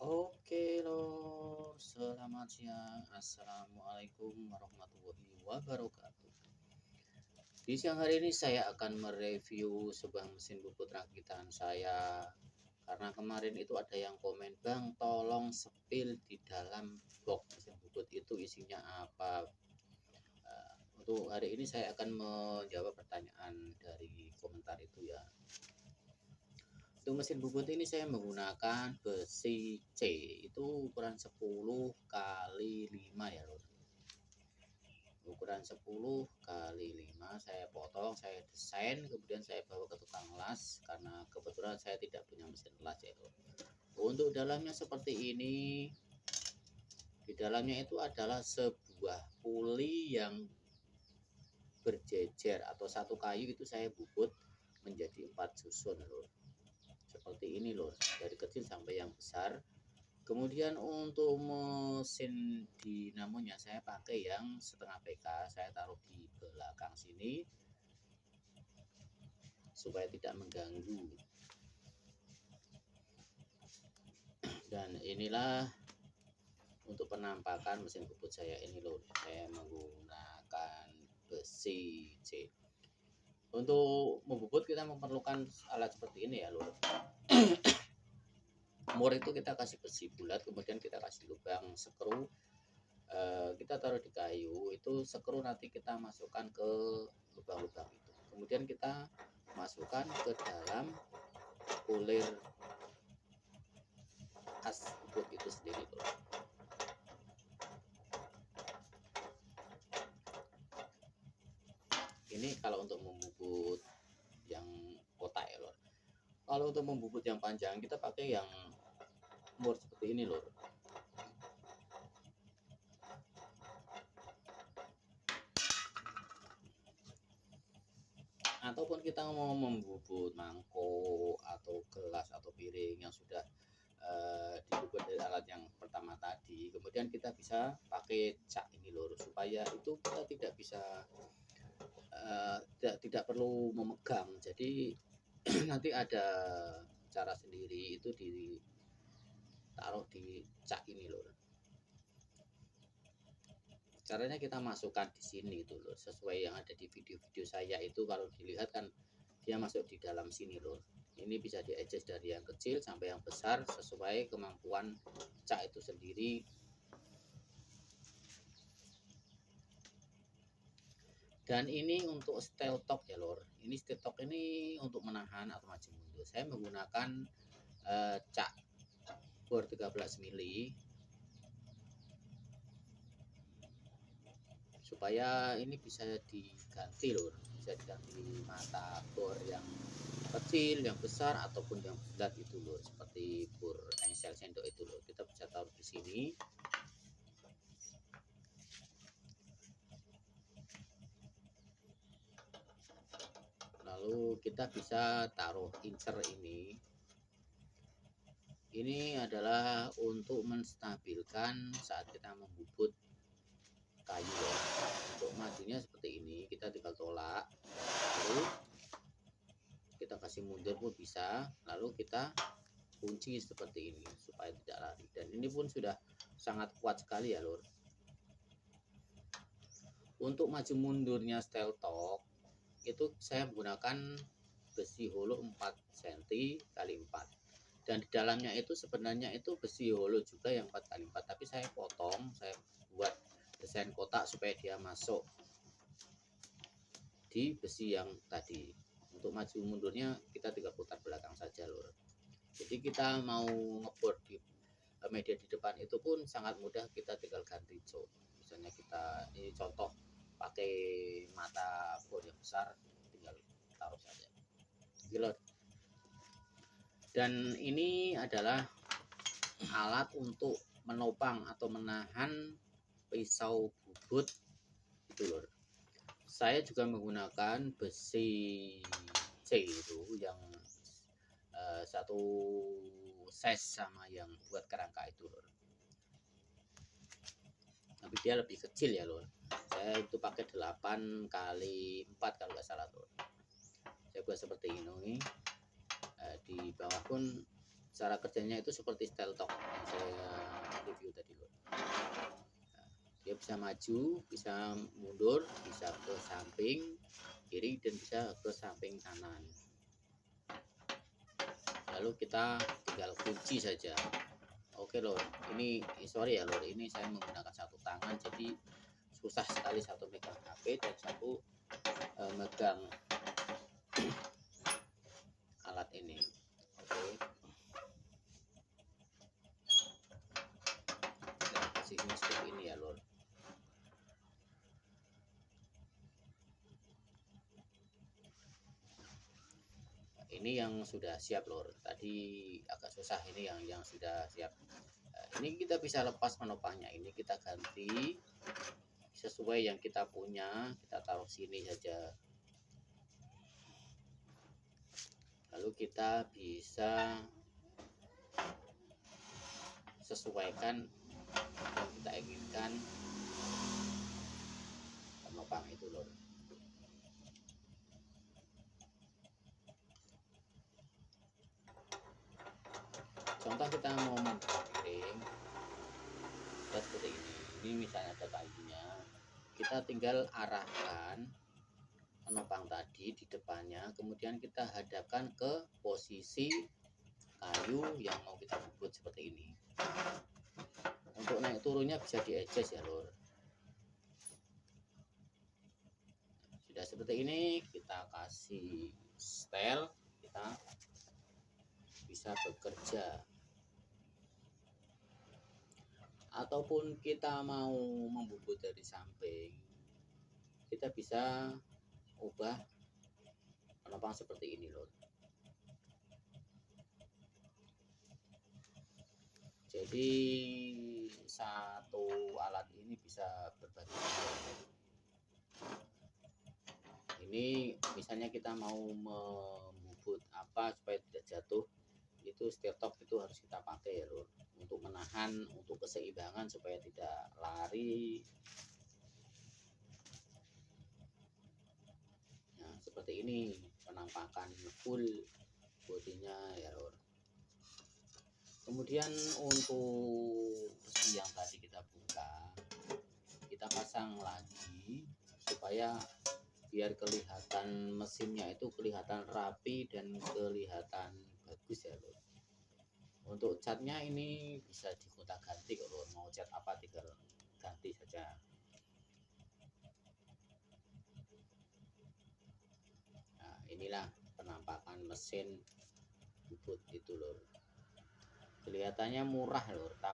Oke lor, selamat siang. Assalamualaikum warahmatullahi wabarakatuh. Di siang hari ini saya akan mereview sebuah mesin bubut rakitan saya. Karena kemarin itu ada yang komen, "Bang, tolong spill di dalam box mesin bubut itu isinya apa?" Untuk hari ini saya akan menjawab pertanyaan dari komentar itu ya. Untuk mesin bubut ini saya menggunakan besi C, itu ukuran 10 kali 5 ya lor. Ukuran 10 kali 5 saya potong, saya desain, kemudian saya bawa ke tukang las karena kebetulan saya tidak punya mesin las ya lor. Untuk dalamnya seperti ini. Di dalamnya itu adalah sebuah puli yang berjejer atau satu kayu itu saya bubut menjadi 4 susun lor. Seperti ini lor, dari kecil sampai yang besar. Kemudian untuk mesin dinamonya saya pakai yang setengah PK, saya taruh di belakang sini supaya tidak mengganggu. Dan inilah untuk penampakan mesin bubut saya ini lor, saya menggunakan besi C. Untuk membubut kita memerlukan alat seperti ini ya lor. Mur itu kita kasih besi bulat, kemudian kita kasih lubang skru, kita taruh di kayu, itu skru nanti kita masukkan ke lubang-lubang itu, kemudian kita masukkan ke dalam kulir as bubut itu sendiri tuh. Ini kalau untuk membubut yang kotak ya lor. Kalau untuk membubut yang panjang kita pakai yang mur seperti ini lor. Ataupun kita mau membubut mangkok atau gelas atau piring yang sudah dibubut dari alat yang pertama tadi, kemudian kita bisa pakai cak ini lor, supaya itu kita tidak bisa tidak perlu memegang. Jadi nanti ada cara sendiri itu ditaruh di cak ini lor. Caranya kita masukkan di sini itu loh, sesuai yang ada di video-video saya itu. Kalau dilihat kan dia masuk di dalam sini loh. Ini bisa di adjust dari yang kecil sampai yang besar sesuai kemampuan cak itu sendiri. Dan ini untuk steel top ya lor. Ini steel top ini untuk menahan atau maju mundur. Saya menggunakan cak bor 13 mili supaya ini bisa diganti lor, bisa diganti mata bor yang kecil, yang besar ataupun yang bulat itu loh, seperti bor engsel sendok itu loh, kita bisa taruh di sini. Lalu kita bisa taruh incer ini. Ini adalah untuk menstabilkan saat kita membubut kayu ya. Untuk majunya seperti ini, kita tinggal tolak, lalu kita kasih mundur pun bisa, lalu kita kunci seperti ini supaya tidak lari. Dan ini pun sudah sangat kuat sekali ya lor. Untuk maju mundurnya steel top itu saya menggunakan besi holo 4 cm kali 4, dan di dalamnya itu sebenarnya itu besi holo juga yang 4 kali 4, tapi saya potong, saya buat desain kotak supaya dia masuk di besi yang tadi. Untuk maju mundurnya kita tinggal putar belakang saja lor. Jadi kita mau ngebor di media di depan itu pun sangat mudah, kita tinggal ganti jok. Misalnya kita ini contoh pakai mata bor yang besar, tinggal taruh saja gitu. Dan ini adalah alat untuk menopang atau menahan pisau bubut itu lor. Saya juga menggunakan besi C itu yang satu size sama yang buat kerangka itu lor, tapi dia lebih kecil ya lor. Saya itu pakai 8 kali 4 kalau nggak salah lor. Saya buat seperti ini. Di bawah pun cara kerjanya itu seperti style talk yang saya review tadi Lur. Dia bisa maju, bisa mundur, bisa ke samping kiri dan bisa ke samping kanan. Lalu kita tinggal kunci saja. Oke Lur, ini sorry ya Lur, ini saya menggunakan satu tangan jadi susah sekali, satu megang HP dan satu megang alat ini. Oke, dan posisinya seperti ini ya Lur. Ini yang sudah siap Lur, tadi agak susah, ini yang sudah siap. Ini kita bisa lepas menopangnya, ini kita ganti sesuai yang kita punya, kita taruh sini saja. Lalu kita bisa sesuaikan yang kita inginkan penopang itu Lur. Contoh kita mau piring seperti ini misalnya ada kayunya, kita tinggal arahkan penopang tadi di depannya, kemudian kita hadapkan ke posisi kayu yang mau kita bubut seperti ini. Untuk naik turunnya bisa di adjust ya Lur. Sudah seperti ini, kita kasih setel, kita bisa bekerja. Ataupun kita mau membubut dari samping, kita bisa ubah penopang seperti ini Lur. Jadi satu alat ini bisa berbagi. Ini misalnya kita mau membubut apa supaya tidak jatuh, itu stirtok itu harus kita pakai ya Lur, untuk menahan, untuk keseimbangan supaya tidak lari. Nah seperti ini penampakan full bodinya ya Lur. Kemudian untuk besi yang tadi kita buka, kita pasang lagi supaya biar kelihatan mesinnya itu kelihatan rapi dan kelihatan bagus ya Lur. Untuk catnya ini bisa digonta ganti kalau mau cat apa tinggal ganti saja. Nah inilah penampakan mesin bubut itu Lur. Kelihatannya murah Lur.